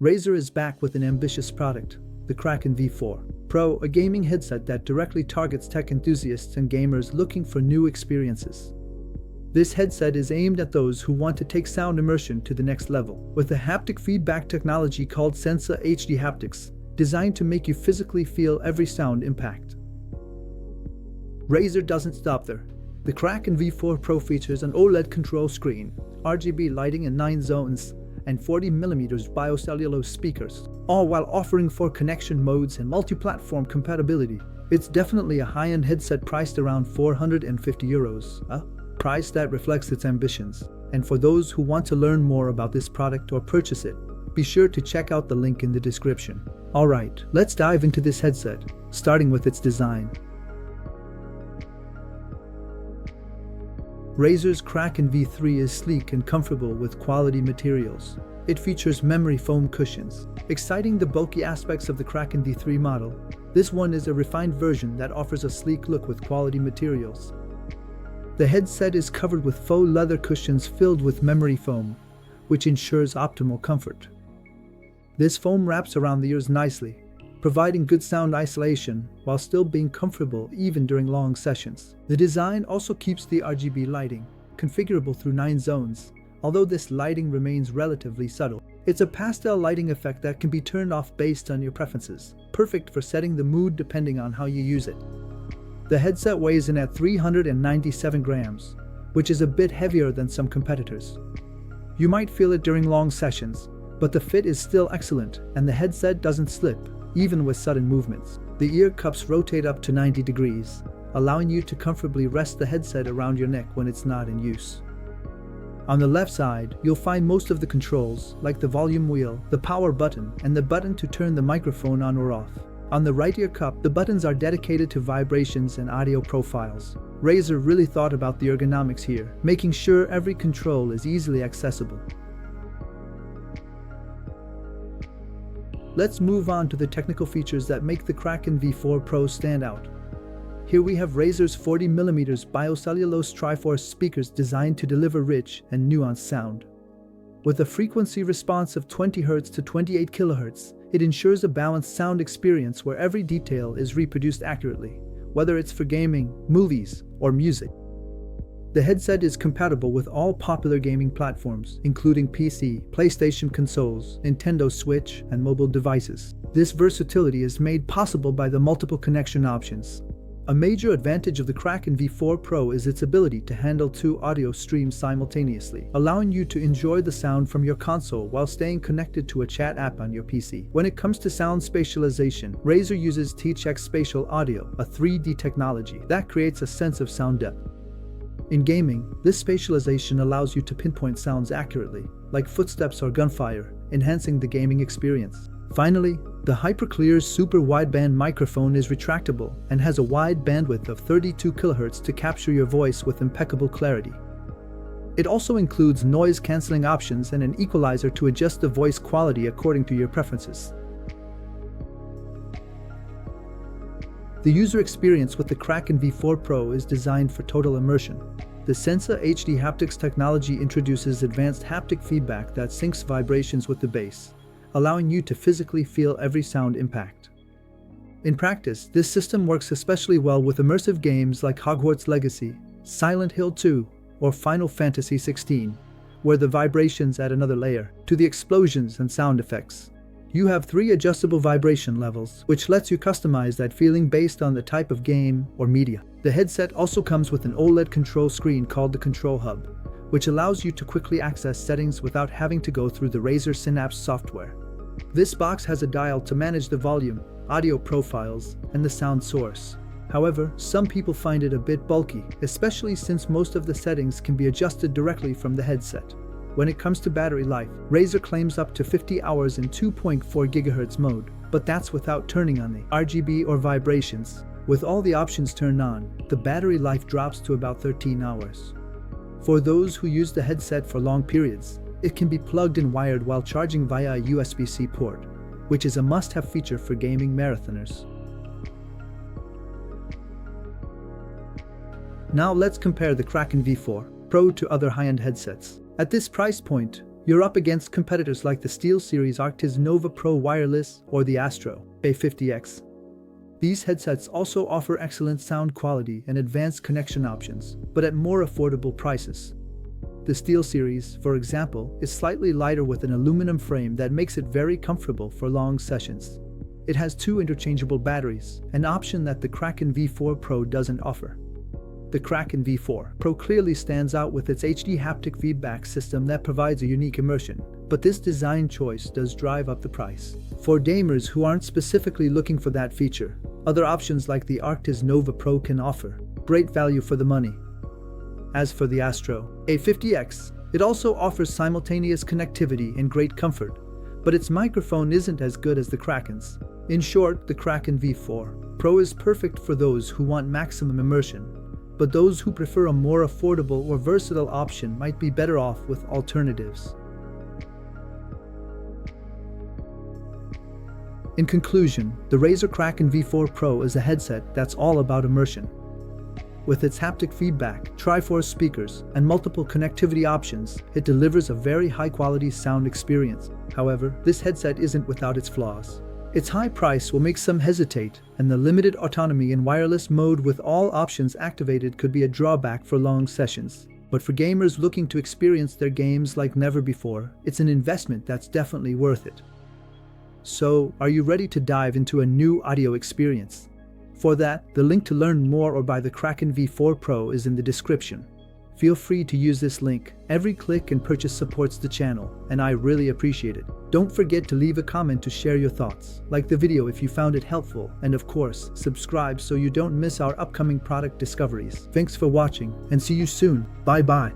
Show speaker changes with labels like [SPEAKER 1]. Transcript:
[SPEAKER 1] Razer is back with an ambitious product, the Kraken V4 Pro, a gaming headset that directly targets tech enthusiasts and gamers looking for new experiences. This headset is aimed at those who want to take sound immersion to the next level, with a haptic feedback technology called Sensa HD Haptics, designed to make you physically feel every sound impact. Razer doesn't stop there. The Kraken V4 Pro features an OLED control screen, RGB lighting in 9 zones, and 40mm biocellulose speakers, all while offering 4 connection modes and multi-platform compatibility. It's definitely a high-end headset priced around €450, a price that reflects its ambitions. And for those who want to learn more about this product or purchase it, be sure to check out the link in the description. Alright, let's dive into this headset, starting with its design. Razer's Kraken V3 is sleek and comfortable with quality materials. It features memory foam cushions. Exciting the bulky aspects of the Kraken V3 model, this one is a refined version that offers a sleek look with quality materials. The headset is covered with faux leather cushions filled with memory foam, which ensures optimal comfort. This foam wraps around the ears nicely, providing good sound isolation while still being comfortable even during long sessions. The design also keeps the RGB lighting, configurable through 9 zones, although this lighting remains relatively subtle. It's a pastel lighting effect that can be turned off based on your preferences, perfect for setting the mood depending on how you use it. The headset weighs in at 397 grams, which is a bit heavier than some competitors. You might feel it during long sessions, but the fit is still excellent and the headset doesn't slip, even with sudden movements. The ear cups rotate up to 90 degrees, allowing you to comfortably rest the headset around your neck when it's not in use. On the left side, you'll find most of the controls, like the volume wheel, the power button, and the button to turn the microphone on or off. On the right ear cup, the buttons are dedicated to vibrations and audio profiles. Razer really thought about the ergonomics here, making sure every control is easily accessible. Let's move on to the technical features that make the Kraken V4 Pro stand out. Here we have Razer's 40mm biocellulose Triforce speakers designed to deliver rich and nuanced sound. With a frequency response of 20 Hz to 28 kHz, it ensures a balanced sound experience where every detail is reproduced accurately, whether it's for gaming, movies, or music. The headset is compatible with all popular gaming platforms, including PC, PlayStation consoles, Nintendo Switch, and mobile devices. This versatility is made possible by the multiple connection options. A major advantage of the Kraken V4 Pro is its ability to handle 2 audio streams simultaneously, allowing you to enjoy the sound from your console while staying connected to a chat app on your PC. When it comes to sound spatialization, Razer uses T-Check Spatial Audio, a 3D technology that creates a sense of sound depth. In gaming, this spatialization allows you to pinpoint sounds accurately, like footsteps or gunfire, enhancing the gaming experience. Finally, the HyperClear's super wideband microphone is retractable and has a wide bandwidth of 32 kHz to capture your voice with impeccable clarity. It also includes noise-canceling options and an equalizer to adjust the voice quality according to your preferences. The user experience with the Kraken V4 Pro is designed for total immersion. The Sensa HD Haptics technology introduces advanced haptic feedback that syncs vibrations with the bass, allowing you to physically feel every sound impact. In practice, this system works especially well with immersive games like Hogwarts Legacy, Silent Hill 2, or Final Fantasy XVI, where the vibrations add another layer to the explosions and sound effects. You have 3 adjustable vibration levels, which lets you customize that feeling based on the type of game or media. The headset also comes with an OLED control screen called the Control Hub, which allows you to quickly access settings without having to go through the Razer Synapse software. This box has a dial to manage the volume, audio profiles, and the sound source. However, some people find it a bit bulky, especially since most of the settings can be adjusted directly from the headset. When it comes to battery life, Razer claims up to 50 hours in 2.4 GHz mode, but that's without turning on the RGB or vibrations. With all the options turned on, the battery life drops to about 13 hours. For those who use the headset for long periods, it can be plugged and wired while charging via a USB-C port, which is a must-have feature for gaming marathoners. Now let's compare the Kraken V4 Pro to other high-end headsets. At this price point, you're up against competitors like the SteelSeries Arctis Nova Pro Wireless or the Astro A50X. These headsets also offer excellent sound quality and advanced connection options, but at more affordable prices. The SteelSeries, for example, is slightly lighter with an aluminum frame that makes it very comfortable for long sessions. It has 2 interchangeable batteries, an option that the Kraken V4 Pro doesn't offer. The Kraken V4 Pro clearly stands out with its HD haptic feedback system that provides a unique immersion, but this design choice does drive up the price. For gamers who aren't specifically looking for that feature, other options like the Arctis Nova Pro can offer great value for the money. As for the Astro A50X, it also offers simultaneous connectivity and great comfort, but its microphone isn't as good as the Kraken's. In short, the Kraken V4 Pro is perfect for those who want maximum immersion, but those who prefer a more affordable or versatile option might be better off with alternatives. In conclusion, the Razer Kraken V4 Pro is a headset that's all about immersion. With its haptic feedback, Triforce speakers, and multiple connectivity options, it delivers a very high-quality sound experience. However, this headset isn't without its flaws. Its high price will make some hesitate, and the limited autonomy in wireless mode with all options activated could be a drawback for long sessions. But for gamers looking to experience their games like never before, it's an investment that's definitely worth it. So, are you ready to dive into a new audio experience? For that, the link to learn more or buy the Kraken V4 Pro is in the description. Feel free to use this link. Every click and purchase supports the channel, and I really appreciate it. Don't forget to leave a comment to share your thoughts, like the video if you found it helpful, and of course, subscribe so you don't miss our upcoming product discoveries. Thanks for watching, and see you soon. Bye bye.